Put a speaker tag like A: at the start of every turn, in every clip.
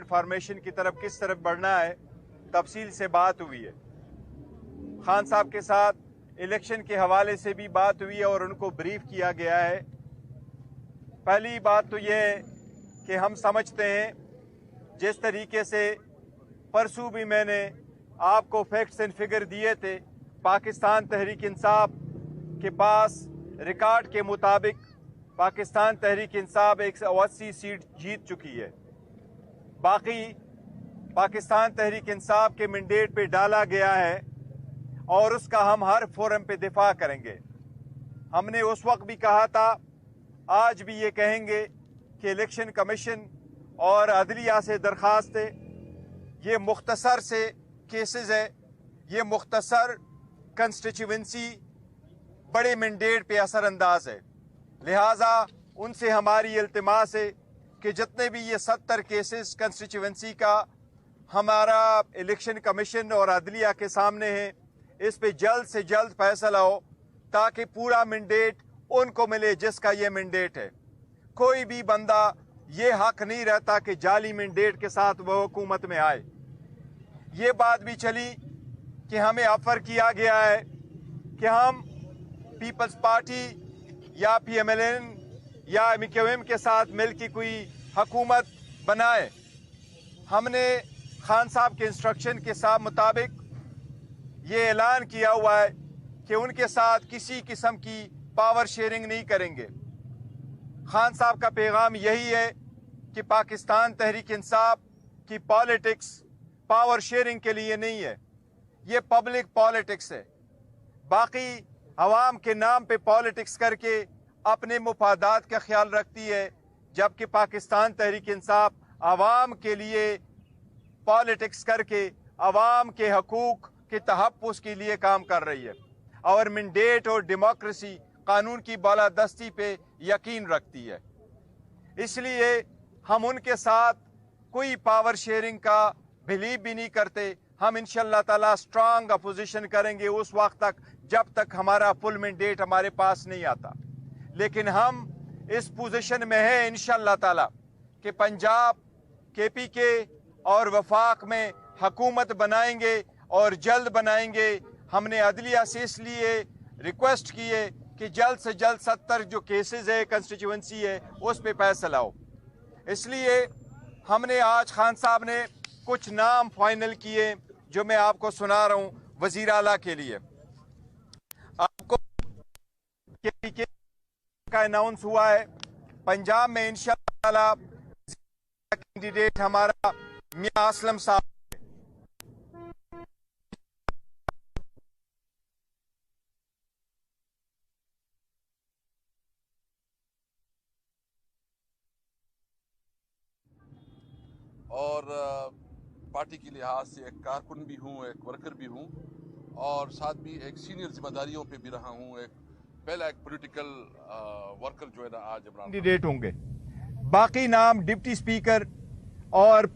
A: Formation की तरफ किस तरफ बढ़ना है, तफसील से बात हुई है। खान साहब के साथ इलेक्शन के हवाले से भी बात हुई है और उनको ब्रीफ किया गया है। पहली बात तो ये है कि हम समझते हैं, जिस तरीके से परसों भी मैंने आपको फैक्ट्स एंड फिगर दिए थे, पाकिस्तान तहरीक इंसाफ के पास रिकॉर्ड के मुताबिक पाकिस्तान तहरीक इंसाफ 180 सीट जीत चुकी है। बाकी पाकिस्तान तहरीक इंसाफ के मैंडेट पे डाला गया है और उसका हम हर फोरम पे दिफा करेंगे। हमने उस वक्त भी कहा था, आज भी ये कहेंगे कि इलेक्शन कमीशन और अदलिया से दरख्वास्त है, ये मुख्तसर से केसेस है, ये मुख्तसर कंस्टिट्यूएंसी बड़े मैंडेट पे असरअंदाज है। लिहाजा उनसे हमारी इल्तिमास है कि जितने भी ये 70 केसेस कंस्टिट्यूएंसी का हमारा इलेक्शन कमीशन और अदलिया के सामने है, इस पे जल्द से जल्द फैसला हो ताकि पूरा मैंडेट उनको मिले जिसका ये मैंडेट है। कोई भी बंदा ये हक नहीं रहता कि जाली मैंडेट के साथ वो हुकूमत में आए। ये बात भी चली कि हमें ऑफर किया गया है कि हम पीपल्स पार्टी या PMLN या MQM के साथ मिलकर कोई हुकूमत बनाए। हमने खान साहब के इंस्ट्रक्शन के साथ मुताबिक ये ऐलान किया हुआ है कि उनके साथ किसी किस्म की पावर शेयरिंग नहीं करेंगे। खान साहब का पैगाम यही है कि पाकिस्तान तहरीक इंसाफ की पॉलिटिक्स पावर शेयरिंग के लिए नहीं है, ये पब्लिक पॉलिटिक्स है। बाकी अवाम के नाम पे पॉलिटिक्स करके अपने मुफादात का ख्याल रखती है, जबकि पाकिस्तान तहरीक इंसाफ अवाम के लिए पॉलिटिक्स करके अवाम के हकूक के तहफ़्फ़ुज़ के लिए काम कर रही है और मैंडेट और डेमोक्रेसी कानून की बालादस्ती पे यकीन रखती है। इसलिए हम उनके साथ कोई पावर शेयरिंग का बिलीव भी नहीं करते। हम इंशाअल्लाह ताला स्ट्रांग अपोजिशन करेंगे उस वक्त तक जब तक हमारा फुल मैंडेट हमारे पास नहीं आता। लेकिन हम इस पोजीशन में है इंशाअल्लाह ताला कि पंजाब KPK और वफाक में हुकूमत बनाएंगे और जल्द बनाएंगे। हमने अदलिया से इसलिए रिक्वेस्ट की है कि जल्द से जल्द 70 जो केसेस है कंस्टिट्यूएंसी है उस पे फैसला हो। इसलिए हमने आज खान साहब ने कुछ नाम फाइनल किए जो मैं आपको सुना रहा हूँ वजीर आला के लिए। आपको KPK का अनाउंस हुआ है, पंजाब में इंशाअल्लाह कैंडिडेट हमारा मियां असलम साहब।
B: और पार्टी के लिहाज से एक कारकुन भी हूँ, एक वर्कर भी हूँ और साथ भी एक सीनियर जिम्मेदारियों पे भी रहा हूँ। पहला एक पॉलिटिकल वर्कर जो है ना आज
A: कैंडिडेट होंगे। बाकी नाम डिप्टी स्पीकर और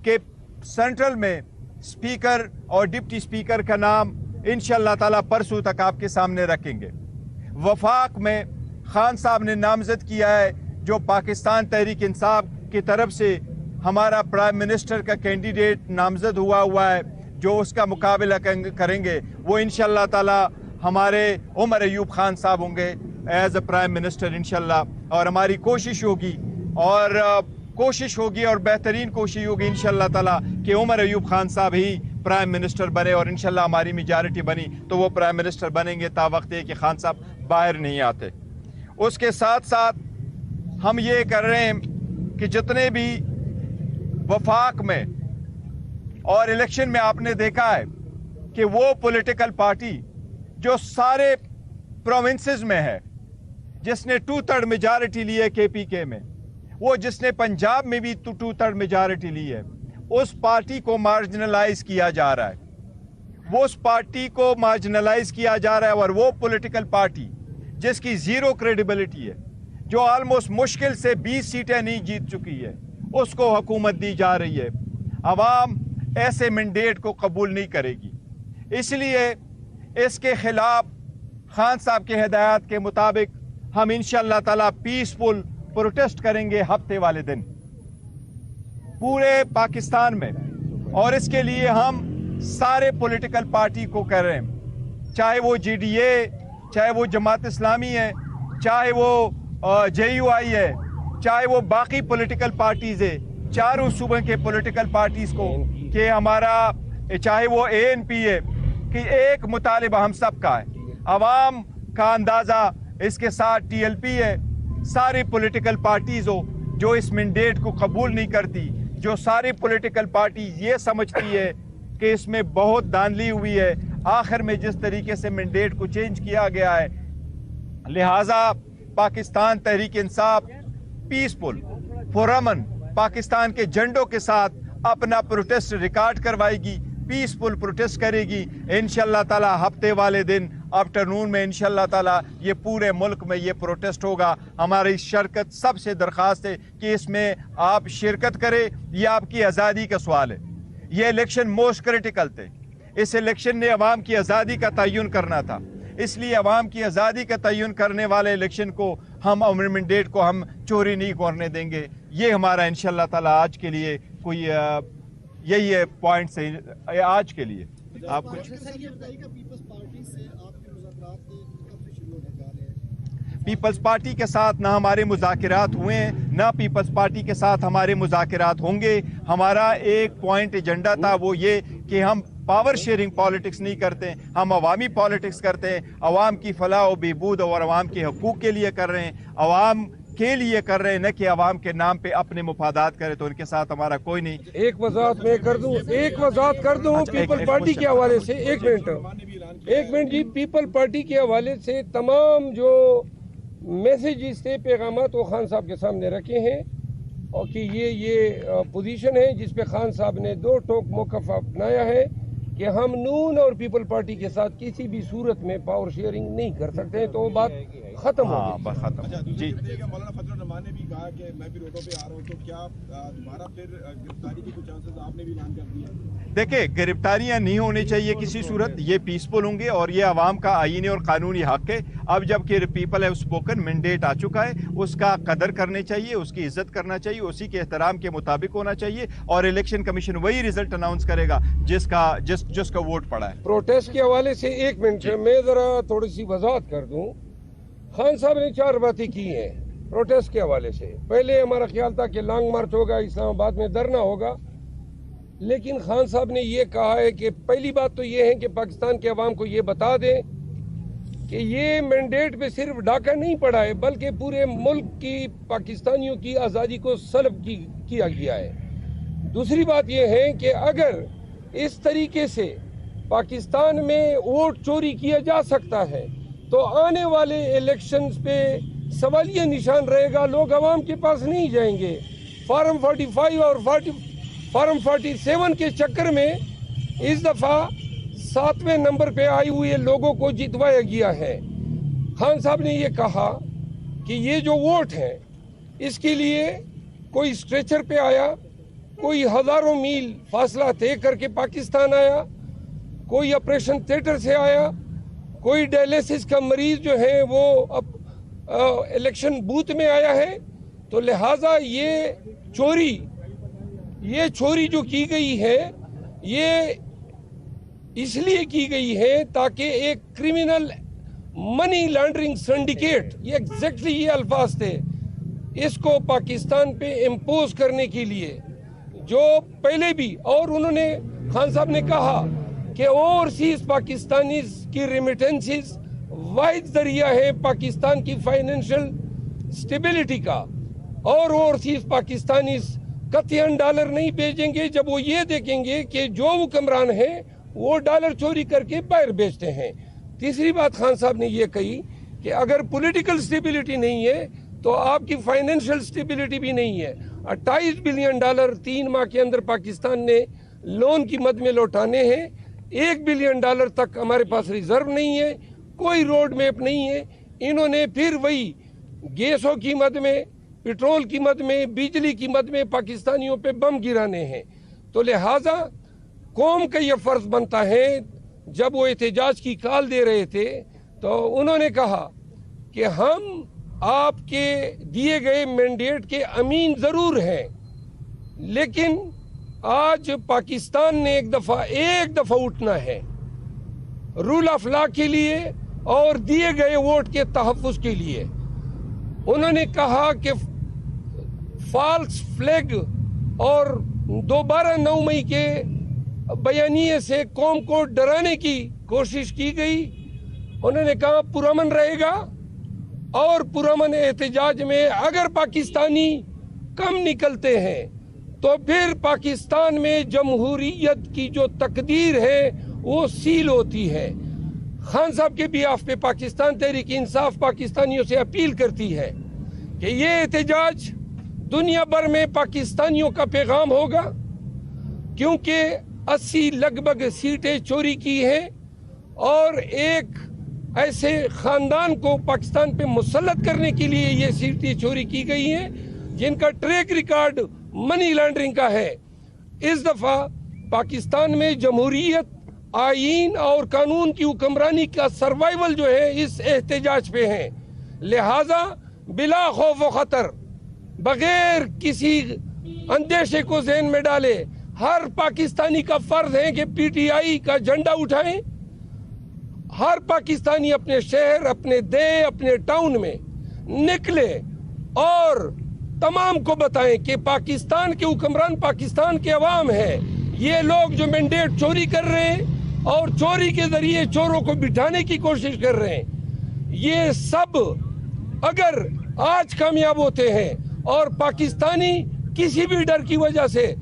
A: के सेंट्रल में स्पीकर और डिप्टी स्पीकर का नाम इंशाअल्लाह ताला परसों तक आपके सामने रखेंगे। वफाक में खान साहब ने नामजद किया है जो पाकिस्तान तहरीक इंसाफ की तरफ से हमारा प्राइम मिनिस्टर का कैंडिडेट नामजद हुआ है, जो उसका मुकाबला करेंगे वो इंशाअल्लाह ताला हमारे उमर अयूब खान साहब होंगे एज अ प्राइम मिनिस्टर इंशाअल्लाह। और हमारी कोशिश होगी और बेहतरीन कोशिश होगी इंशाअल्लाह ताला कि उमर अयूब खान साहब ही प्राइम मिनिस्टर बने और इंशाअल्लाह हमारी मेजॉरिटी बनी तो वो प्राइम मिनिस्टर बनेंगे तावक्त है कि खान साहब बाहर नहीं आते। उसके साथ साथ हम ये कर रहे हैं कि जितने भी वफाक में और इलेक्शन में आपने देखा है कि वो पॉलिटिकल पार्टी जो सारे प्रोविंसेस में है, जिसने 2/3 मेजॉरिटी ली है KPK में, वो जिसने पंजाब में भी 2/3 मेजॉरिटी ली है, उस पार्टी को मार्जिनलाइज किया जा रहा है। वो उस पार्टी को मार्जिनलाइज किया जा रहा है और वो पॉलिटिकल पार्टी जिसकी जीरो क्रेडिबिलिटी है, जो ऑलमोस्ट मुश्किल से 20 सीटें नहीं जीत चुकी है, उसको हुकूमत दी जा रही है। अवाम ऐसे मैंडेट को कबूल नहीं करेगी। इसलिए इसके खिलाफ खान साहब के हिदायत के मुताबिक हम इंशाअल्लाह ताला पीसफुल प्रोटेस्ट करेंगे हफ्ते वाले दिन। पूरे पाकिस्तान में, और इसके लिए हम सारे पॉलिटिकल पार्टी को कह रहे हैं, चाहे वो GDA, चाहे वो जमात इस्लामी है, चाहे वो JUI है, चाहे वो बाकी पॉलिटिकल पार्टीज है, चारों सूबे के पॉलिटिकल पार्टीज को, कि हमारा चाहे वो ANP है, कि एक मुतालिबा हम सब का है, अवाम का अंदाज़ा इसके साथ TLP है, सारी पॉलिटिकल पार्टीज हो जो इस मैंडेट को कबूल नहीं करती, जो सारी पॉलिटिकल पार्टी ये समझती है कि इसमें बहुत धांधली हुई है, आखिर में जिस तरीके से मैंडेट को चेंज किया गया है, लिहाजा पाकिस्तान तहरीक इंसाफ पीसफुल पुरअमन पाकिस्तान के झंडों के साथ अपना प्रोटेस्ट रिकॉर्ड करवाएगी, पीसफुल प्रोटेस्ट करेगी। इंशाअल्लाह ताला हफ्ते वाले दिन आफ्टरनून में इंशाअल्लाह ताला ये पूरे मुल्क में ये प्रोटेस्ट होगा। हमारी शिरकत सबसे दरख्वास्त है कि इसमें आप शिरकत करें, ये आपकी आज़ादी का सवाल है। ये इलेक्शन मोस्ट क्रिटिकल थे, इस इलेक्शन ने अवाम की आज़ादी का तयन करना था, इसलिए अवाम की आज़ादी का तयन करने वाले इलेक्शन को हम मैंडेट को हम चोरी नहीं करने देंगे। ये हमारा इंशाअल्लाह ताला आज के लिए कोई यही है पॉइंट से आज के लिए। आप कुछ पीपल्स पार्टी के साथ ना हमारे मुज़ाकिरात हुए हैं, ना पीपल्स पार्टी के साथ हमारे मुज़ाकिरात होंगे। हमारा एक पॉइंट एजेंडा था, वो ये कि हम पावर शेयरिंग पॉलिटिक्स नहीं करते, हम अवामी पॉलिटिक्स करते हैं, अवाम की फलाह व बहबूद और अवाम के हकूक़ के लिए कर रहे हैं, अवाम के लिए कर रहे हैं, न कि अवाम के नाम पे अपने मुफादात करे। तो उनके साथ हमारा कोई नहीं।
C: एक वजाहत मैं कर दूं, पीपल पार्टी के हवाले से एक मिनट जी, पीपल पार्टी के हवाले से तमाम जो मैसेजेस थे, पैगामात वो खान साहब के सामने रखे हैं, और कि ये पोजीशन है जिस पे खान साहब ने दो टोक मौक़िफ़ अपनाया है कि हम नून और पीपल पार्टी के साथ किसी भी सूरत में पावर शेयरिंग नहीं कर सकते हैं। तो वो बात खत्म हो गई।
A: जी,
D: मौलाना फजल रहमान ने भी कहा कि मैं भी रोडों पे आ रहा हूँ, तो क्या दोबारा फिर गिरफ्तारी के कुछ चांसेस आपने भी ऐलान कर दिया?
A: देखिए, गिरफ्तारियां नहीं होनी चाहिए किसी सूरत, ये पीसफुल होंगे और ये आवाम का आईनी और कानूनी हक है। अब जबकि पीपल हैव स्पोकन, मैंडेट आ चुका है, उसका कदर करनी चाहिए, उसकी इज्जत करना चाहिए, उसी के एहतराम के मुताबिक होना चाहिए, और इलेक्शन कमीशन वही रिजल्ट अनाउंस करेगा जिसका वोट पड़ा है।
C: प्रोटेस्ट के हवाले से एक मिनट मैं जरा थोड़ी सी वजाहत कर दूं। खान साहब ने 4 बातें की हैं प्रोटेस्ट के हवाले से। पहले हमारा ख्याल था कि लॉन्ग मार्च होगा, इस्लामाबाद में धरना होगा, लेकिन खान साहब ने ये कहा है कि पहली बात तो ये है कि पाकिस्तान के अवाम को ये बता दें कि ये मैंडेट पे सिर्फ डाका नहीं पड़ा है, बल्कि पूरे मुल्क की पाकिस्तानियों की आज़ादी को सल्ब किया गया है। दूसरी बात ये है कि अगर इस तरीके से पाकिस्तान में वोट चोरी किया जा सकता है तो आने वाले इलेक्शंस पे सवालिया निशान रहेगा, लोग अवाम के पास नहीं जाएंगे। फॉर्म 45 और फॉर्म 47 के चक्कर में इस दफ़ा 7वें नंबर पे आई हुए लोगों को जितवाया गया है। खान साहब ने ये कहा कि ये जो वोट है इसके लिए कोई स्ट्रेचर पे आया, कोई हज़ारों मील फासला तय करके पाकिस्तान आया, कोई ऑपरेशन थिएटर से आया, कोई डायलिसिस का मरीज जो है वो अब इलेक्शन बूथ में आया है। तो लिहाजा ये चोरी जो की गई है ये इसलिए की गई है ताकि एक क्रिमिनल मनी लॉन्ड्रिंग सिंडिकेट, ये एग्जैक्टली ये अल्फाज थे, इसको पाकिस्तान पे इम्पोज करने के लिए जो पहले भी, और उन्होंने खान साहब ने कहा कि ओवरसीज पाकिस्तानीज की रेमिटेंसेस वाहिद जरिया है पाकिस्तान की फाइनेंशियल स्टेबिलिटी का, और ओवरसीज पाकिस्तानीज कतईन डॉलर नहीं भेजेंगे जब वो ये देखेंगे कि जो हुक्मरान है वो डॉलर चोरी करके बाहर बेचते हैं। तीसरी बात खान साहब ने ये कही कि अगर पॉलिटिकल स्टेबिलिटी नहीं है तो आपकी फाइनेंशियल स्टेबिलिटी भी नहीं है। 28 बिलियन डॉलर 3 माह के अंदर पाकिस्तान ने लोन की मद में लौटाने हैं। 1 बिलियन डॉलर तक हमारे पास रिजर्व नहीं है, कोई रोड मैप नहीं है। इन्होंने फिर वही गैसों की मद में, पेट्रोल की मद में, बिजली की मद में पाकिस्तानियों पे बम गिराने हैं। तो लिहाजा कौम का यह फर्ज बनता है, जब वो एहतजाज की कॉल दे रहे थे तो उन्होंने कहा कि हम आपके दिए गए मैंडेट के अमीन जरूर हैं, لیکن آج پاکستان نے ایک دفعہ اٹھنا ہے رول آف لا کے لیے اور دیے گئے ووٹ کے تحفظ کے لیے. انہوں نے کہا کہ فالس فلیگ اور دوبارہ 9 مئی کے بیانیے سے قوم کو ڈرانے کی کوشش کی گئی. انہوں نے کہا پرامن رہے گا اور پرامن احتجاج میں اگر پاکستانی کم نکلتے ہیں تو پھر پاکستان میں جمہوریت کی جو تقدیر ہے وہ سیل ہوتی ہے. خان صاحب کے بیاف پہ پاکستان تحریک انصاف پاکستانیوں سے اپیل کرتی ہے کہ یہ احتجاج دنیا بھر میں پاکستانیوں کا پیغام ہوگا، کیونکہ 80 لگ بھگ سیٹیں چوری کی ہیں اور ایک ایسے خاندان کو پاکستان پہ مسلط کرنے کے لیے یہ سیٹیں چوری کی گئی ہیں جن کا ٹریک ریکارڈ منی لانڈرنگ کا ہے. اس دفعہ پاکستان میں جمہوریت، آئین اور قانون کی حکمرانی کا سروائیول جو ہے اس احتجاج پہ ہے. لہذا بلا خوف و خطر، بغیر کسی اندیشے کو ذہن میں ڈالے، ہر پاکستانی کا فرض ہے کہ پی ٹی آئی کا جھنڈا اٹھائیں. ہر پاکستانی اپنے شہر، اپنے دیہات، اپنے ٹاؤن میں نکلے اور تمام کو بتائیں کہ پاکستان کے حکمران پاکستان کے عوام ہے. یہ لوگ جو مینڈیٹ چوری کر رہے ہیں اور چوری کے ذریعے چوروں کو بٹھانے کی کوشش کر رہے ہیں، یہ سب اگر آج کامیاب ہوتے ہیں اور پاکستانی کسی بھی ڈر کی وجہ سے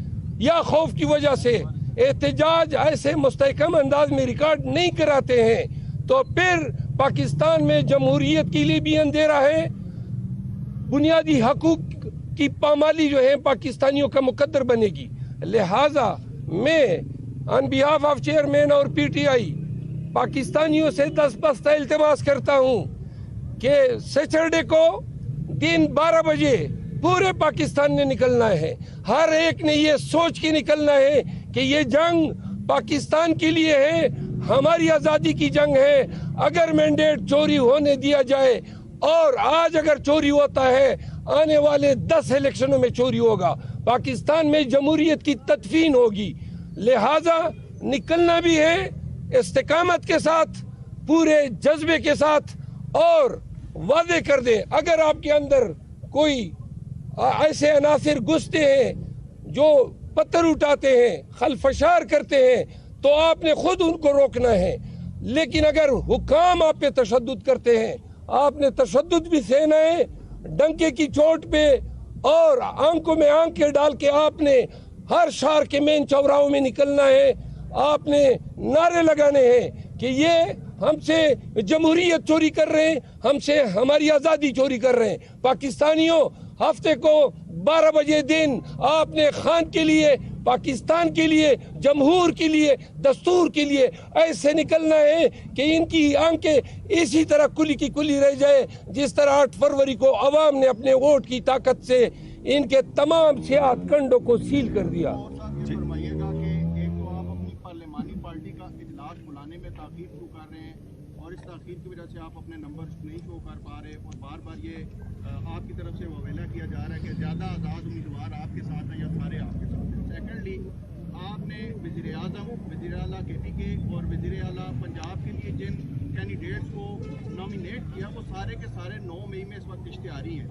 C: یا خوف کی وجہ سے احتجاج ایسے مستحکم انداز میں ریکارڈ نہیں کراتے ہیں تو پھر پاکستان میں جمہوریت کے لیے بھی اندھیرا ہے. بنیادی حقوق کی پامالی جو ہے پاکستانیوں کا مقدر بنے گی. لہذا میں آن بیہاف آف چیئرمین اور پی ٹی آئی پاکستانیوں سے دستبستہ التماس کرتا ہوں کہ سیچرڈے کو دن 12 بجے پورے پاکستان نے نکلنا ہے. ہر ایک نے یہ سوچ کے نکلنا ہے کہ یہ جنگ پاکستان کے لیے ہے، ہماری آزادی کی جنگ ہے. اگر مینڈیٹ چوری ہونے دیا جائے، اور آج اگر چوری ہوتا ہے آنے والے 10 الیکشنوں میں چوری ہوگا، پاکستان میں جمہوریت کی تدفین ہوگی. لہذا نکلنا بھی ہے استقامت کے ساتھ، پورے جذبے کے ساتھ، اور واضح کر دیں اگر آپ کے اندر کوئی ایسے عناصر گھستے ہیں جو پتھر اٹھاتے ہیں، خلفشار کرتے ہیں، تو آپ نے خود ان کو روکنا ہے. لیکن اگر حکام آپ پہ تشدد کرتے ہیں، آپ نے تشدد بھی سہنا ہے، ڈنکے کی چوٹ پہ اور آنکھوں میں آنکھیں ڈال کے آپ نے ہر شہر کے مین چوراہوں میں نکلنا ہے. آپ نے نعرے لگانے ہیں کہ یہ ہم سے جمہوریت چوری کر رہے ہیں، ہم سے ہماری آزادی چوری کر رہے ہیں. پاکستانیوں، ہفتے کو 12 بجے دن آپ نے خان کے لیے، پاکستان کے لیے، جمہور کے لیے، دستور کے لیے ایسے نکلنا ہے کہ ان کی آنکھیں اسی طرح کلی کی کلی رہ جائے جس طرح 8 فروری کو عوام نے اپنے ووٹ کی طاقت سے ان کے تمام سیاحت کنڈوں کو سیل کر دیا.
D: فرمائیے گا کہ ایک تو آپ اپنی پارلیمانی پارٹی کا اجلاس بلانے میں تاخیر شروع کر رہے ہیں اور اس تاخیر کی وجہ سے آپ اپنے نمبر نہیں شو کر پا رہے، اور بار بار یہ آپ کی طرف سے وویلا کیا جا رہا ہے کہ زیادہ آزاد امیدوار آپ کے ساتھ ہیں یا سارے آپ کے ساتھ ہیں. سیکنڈلی، آپ نے وزیر اعظم، وزیر اعلیٰ کے پی کے اور وزیر اعلیٰ پنجاب کے لیے جن کینڈیڈیٹس کو نامینیٹ کیا وہ سارے کے سارے 9 مئی میں اس وقت اشتہاری ہیں.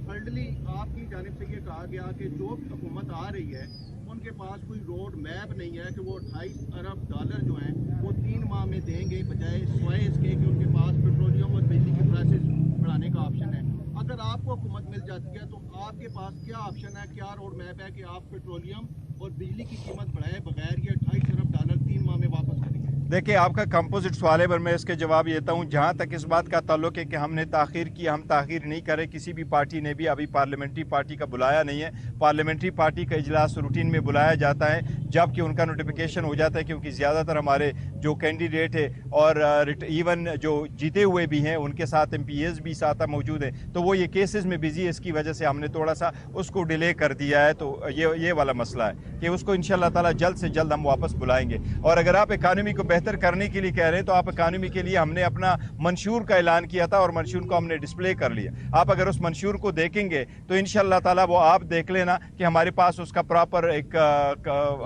D: تھرڈلی، آپ کی جانب سے یہ کہا گیا کہ جو حکومت آ رہی ہے ان کے پاس کوئی روڈ میپ نہیں ہے کہ وہ 28 ارب ڈالر جو ہیں وہ 3 ماہ میں دیں گے، بجائے سوائے اس کے کہ ان کے پاس پیٹرولیم اور بجلی کی پرائسز بڑھانے کا آپشن ہے. اگر آپ کو حکومت مل جاتی ہے تو آپ کے پاس کیا آپشن ہے، کیا روڈ میپ ہے کہ آپ پیٹرولیم اور بجلی کی قیمت بڑھائے بغیر یہ 28 ارب ڈالر 3 ماہ میں واپس کریں گے؟
A: دیکھیں، آپ کا کمپوزٹ سوال ہے، پر میں اس کے جواب دیتا ہوں. جہاں تک اس بات کا تعلق ہے کہ ہم نے تاخیر کی، ہم تاخیر نہیں کرے. کسی بھی پارٹی نے بھی ابھی پارلیمنٹری پارٹی کا بلایا نہیں ہے. پارلیمنٹری پارٹی کا اجلاس روٹین میں بلایا جاتا ہے جب کہ ان کا نوٹیفیکیشن ہو جاتا ہے، کیونکہ زیادہ تر ہمارے जो कैंडिडेट है और इवन जो जीते हुए भी हैं उनके साथ MPs भी साथ मौजूद हैं, तो वो ये केसेस में बिजी है, इसकी वजह से हमने थोड़ा सा उसको डिले कर दिया है। तो ये वाला मसला है कि उसको इंशाल्लाह ताला जल्द से जल्द हम वापस बुलाएंगे। और अगर आप इकानमी को बेहतर करने के लिए कह रहे हैं तो आप इकानमी के लिए हमने अपना मंशूर का ऐलान किया था और मंशूर को हमने डिस्प्ले कर लिया। आप अगर उस मंशूर को देखेंगे तो इंशाल्लाह ताला वो आप देख लेना कि हमारे पास उसका प्रॉपर एक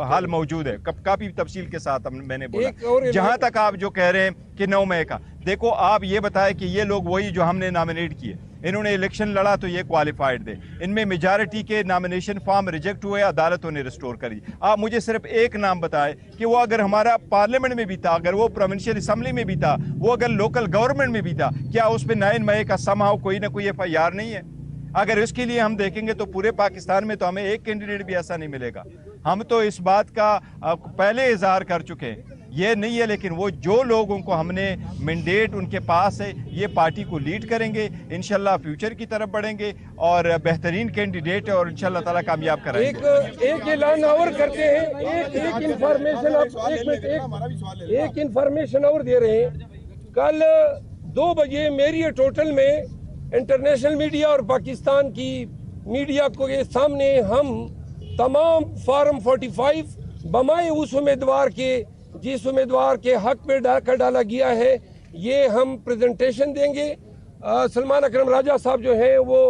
A: हाल मौजूद है, काफी तफसील के साथ मैंने बोला। जहां तक आप जो कह रहे हैं कि 9 मई का, देखो आप ये बताएं कि ये लोग वही जो हमने नॉमिनेट किए, इन्होंने इलेक्शन लड़ा तो ये क्वालिफाइड थे, इनमें मेजॉरिटी के नॉमिनेशन फॉर्म रिजेक्ट हुए, अदालतों ने रिस्टोर करी। आप मुझे सिर्फ एक नाम बताएं कि वो अगर हमारा पार्लियामेंट में भी था, अगर वो प्रोविंशियल असम्बली में भी था, वो अगर लोकल गवर्नमेंट में भी था, क्या उस पर 9 मई का समाव कोई ना कोई FIR नहीं है? अगर इसके लिए हम देखेंगे तो पूरे पाकिस्तान में तो हमें एक कैंडिडेट भी ऐसा नहीं मिलेगा। हम तो इस बात का पहले इजहार कर चुके हैं, ये नहीं है, लेकिन वो जो लोगों को हमने मैंडेट उनके पास है, ये पार्टी को लीड करेंगे, इंशाल्लाह फ्यूचर की तरफ बढ़ेंगे और बेहतरीन कैंडिडेट है और इंशाल्लाह ताला कामयाब कराएंगे।
C: एक ऐलान और करते हैं, एक इंफॉर्मेशन और दे रहे हैं। कल 2 बजे मेरियट होटल में इंटरनेशनल मीडिया और पाकिस्तान की मीडिया को के सामने हम तमाम फॉर्म 45 बमाए उस उम्मीदवार के जिस उम्मीदवार के हक में डाला गया है, ये हम प्रेजेंटेशन देंगे। सलमान अकरम राजा साहब जो हैं वो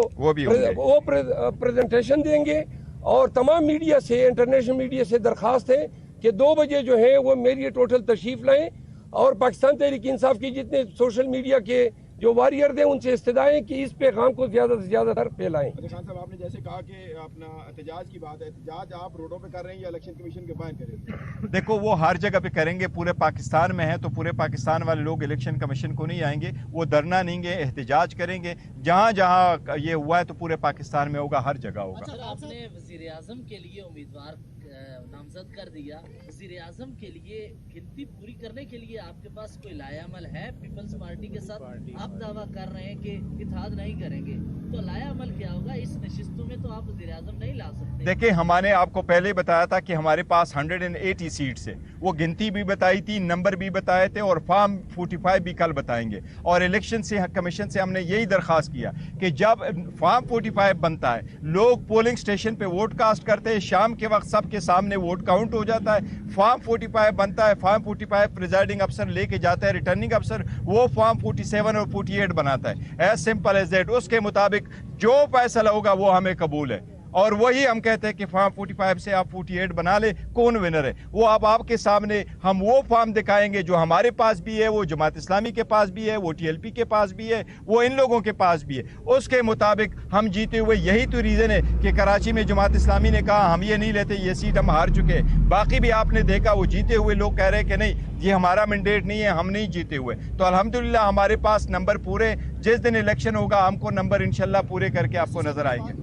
C: प्रेजेंटेशन देंगे और तमाम मीडिया से, इंटरनेशनल मीडिया से दरखास्त है कि 2 बजे जो है वो मेरियट होटल तशरीफ लाएं और पाकिस्तान तहरीक इंसाफ की जितने सोशल मीडिया के जो वॉरियर थे उनसे इस्तदाएं कि इस पैगाम को ज्यादा से ज्यादा तर फैलाएं।
D: खान साहब, आपने जैसे कहा कि अपना एहतजाज की बात है, एहतजाज आप रोडों पे कर रहे हैं या इलेक्शन कमीशन के बाहर करेंगे?
A: देखो वो हर जगह पे करेंगे, पूरे पाकिस्तान में है तो पूरे पाकिस्तान वाले लोग इलेक्शन कमीशन को नहीं आएंगे, वो धरना देंगे, एहतजाज करेंगे। जहाँ जहाँ ये हुआ है तो पूरे पाकिस्तान में होगा, हर जगह होगा।
E: अच्छा, आपने वजीर आजम के लिए उम्मीदवार नामजद कर दिया, वजीर आजम के लिए गिनती पूरी करने के लिए आपके पास कोई लायामल है? पीपल्स पार्टी के साथ आप दावा कर रहे हैं कि इत्तेहाद नहीं करेंगे, तो लायामल क्या होगा? इस नशिस्तों में तो आप वजीर आजम नहीं ला सकते।
A: देखिए, हमने आपको पहले बताया था कि हमारे पास 180 सीट्स है, वो गिनती भी बताई थी, नंबर भी बताए थे और फॉर्म 45 भी कल बताएंगे। और इलेक्शन से कमीशन से हमने यही दरख्वास्त किया कि जब फॉर्म 45 बनता है, लोग पोलिंग स्टेशन पे वोट कास्ट करते हैं, शाम के वक्त सबके सामने वोट काउंट हो जाता है, फॉर्म 45 बनता है, फॉर्म 45 प्रिजाइडिंग अफसर लेके जाता है, रिटर्निंग अफसर वो फॉर्म 47 और 48 बनाता है। As simple as that. उसके मुताबिक जो फैसला होगा वो हमें कबूल है और वही हम कहते हैं कि फॉर्म 45 से आप 48 बना ले, कौन विनर है वो अब आपके सामने हम वो फॉर्म दिखाएंगे जो हमारे पास भी है, वो जमात इस्लामी के पास भी है, वो TLP के पास भी है, वो इन लोगों के पास भी है। उसके मुताबिक हम जीते हुए, यही तो रीज़न है कि कराची में जमात इस्लामी ने कहा हम ये नहीं लेते, ये सीट हम हार चुके हैं। बाकी भी आपने देखा वो जीते हुए लोग कह रहे हैं कि नहीं ये हमारा मैंडेट नहीं है, हम नहीं जीते हुए। तो अल्हम्दुलिल्लाह हमारे पास नंबर पूरे, जिस दिन इलेक्शन होगा हमको नंबर इंशाल्लाह पूरे करके आपको नजर आएंगे।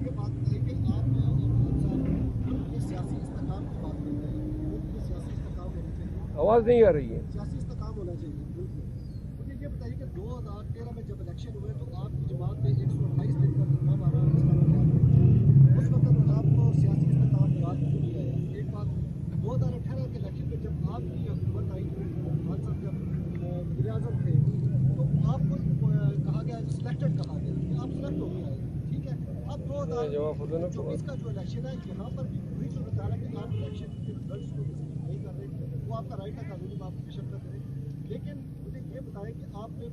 C: आवाज नहीं आ रही है।
F: सियासी इस्तेकाम होना चाहिए, बिल्कुल। मुझे ये बताइए कि 2013 में जब इलेक्शन हुए तो आपकी जमात ने 128 दिन का धरना मारा, उस वक्त आपको सियासी इस्तेकाम रात को नहीं आया। एक बात, 2018 के इलेक्शन में जब आपकी हुकूमत आई, खान साहब जब वज़ीर आज़म थे, तो आपको कहा गया, सिलेक्टेड कहा गया कि आप सिलेक्ट हो गए, ठीक है। अब 2024 का जो इलेक्शन है, यहाँ पर भी वही जो बता रहा है कि आप इलेक्शन के रिजल्ट को नहीं कर रहे, वो आपका राइट है, कानूनी आप बेशक कर रहे, लेकिन मुझे ये बताएं कि आपने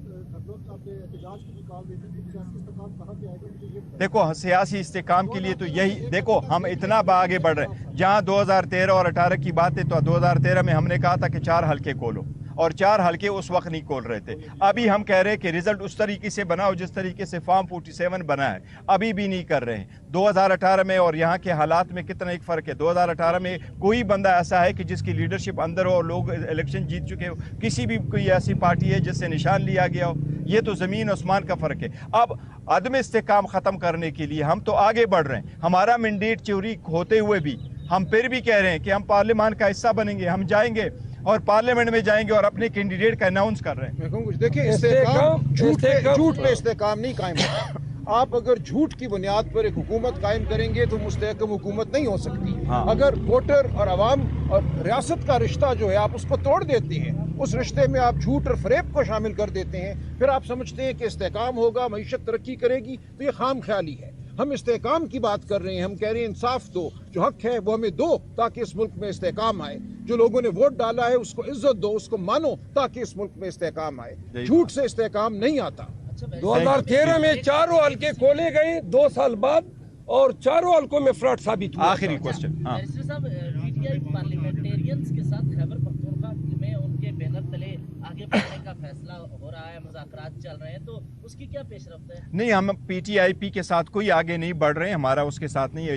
F: आपने एहतजाज की भी कॉल दी थी, सियासी इस्तेकाम कहाँ से आएगा, मुझे ये बताएं।
A: देखो सियासी इस्तेकाम के लिए तो यही, देखो हम इतना आगे बढ़ रहे हैं। जहाँ 2013 और 18 की बात है तो 2013 में हमने कहा था कि 4 हल्के खोलो और 4 हल्के उस वक्त नहीं खोल रहे थे। अभी हम कह रहे हैं कि रिजल्ट उस तरीके से बनाओ जिस तरीके से फॉर्म 47 बना है, अभी भी नहीं कर रहे हैं। 2018 में और यहाँ के हालात में कितना एक फ़र्क है। 2018 में कोई बंदा ऐसा है कि जिसकी लीडरशिप अंदर हो और लोग इलेक्शन जीत चुके हो, किसी भी कोई ऐसी पार्टी है जिससे निशान लिया गया हो, ये तो ज़मीन आसमान का फ़र्क है। अब अदम इस्तेकाम ख़त्म करने के लिए हम तो आगे बढ़ रहे हैं। हमारा मैंडेट चोरी होते हुए भी हम फिर भी कह रहे हैं कि हम पार्लियामान का हिस्सा बनेंगे, हम जाएंगे और पार्लियामेंट में जाएंगे और अपने कैंडिडेट का अनाउंस कर रहे हैं।
G: देखिए, इस्तेकाम झूठ पे इस्तेकाम नहीं कायम। آپ اگر جھوٹ کی بنیاد پر ایک حکومت قائم کریں گے تو مستحکم حکومت نہیں ہو سکتی.
A: ہاں.
G: اگر ووٹر اور عوام اور ریاست کا رشتہ جو ہے آپ اس کو توڑ دیتے ہیں, اس رشتے میں آپ جھوٹ اور فریب کو شامل کر دیتے ہیں, پھر آپ سمجھتے ہیں کہ استحکام ہوگا, معیشت ترقی کرے گی, تو یہ خام خیالی ہے. ہم استحکام کی بات کر رہے ہیں, ہم کہہ رہے ہیں انصاف دو, جو حق ہے وہ ہمیں دو تاکہ اس ملک میں استحکام آئے. جو لوگوں نے ووٹ ڈالا ہے اس کو عزت دو, اس کو مانو تاکہ اس ملک میں استحکام آئے. جھوٹ سے استحکام نہیں آتا.
C: 2013 میں چاروں حلقے کھولے گئے 2 سال بعد, اور چاروں حلقوں میں فراڈ ثابت ہوا.
A: آخری کوشچن.
E: بیرسٹر صاحب, پی ٹی آئی پارلیمنٹیرینز کے ساتھ خیبر پختونخوا میں ان کے بینر تلے آگے بڑھنے کا فیصلہ ہو رہا ہے, مذاکرات چل رہے ہیں, تو اس کی کیا پیش رفت ہے؟
A: نہیں, ہم پی ٹی آئی پی کے ساتھ کوئی آگے نہیں بڑھ رہے ہیں, ہمارا اس کے ساتھ نہیں ہے.